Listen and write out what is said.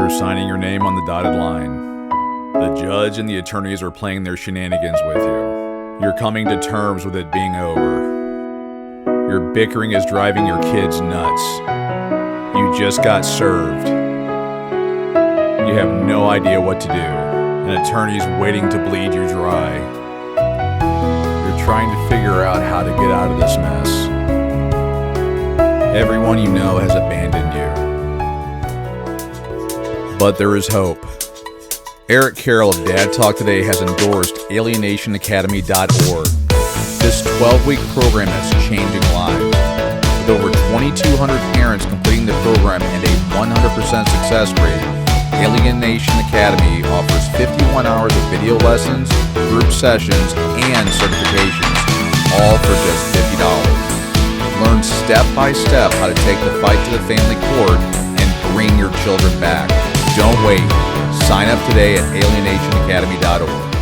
You're signing your name on the dotted line. The judge and the attorneys are playing their shenanigans with you. You're coming to terms with it being over. Your bickering is driving your kids nuts. You just got served. You have no idea what to do. An attorney's waiting to bleed you dry. You're trying to figure out how to get out of this mess. Everyone you know has abandoned you. But there is hope. Eric Carroll of Dad Talk Today has endorsed AlienationAcademy.org. This 12-week program is changing lives. With over 2,200 parents completing the program and a 100% success rate, Alienation Academy offers 51 hours of video lessons, group sessions, and certifications, all for just $50. Learn step by step how to take the fight to the family court and bring your children back. Don't wait. Sign up today at AlienationAcademy.org.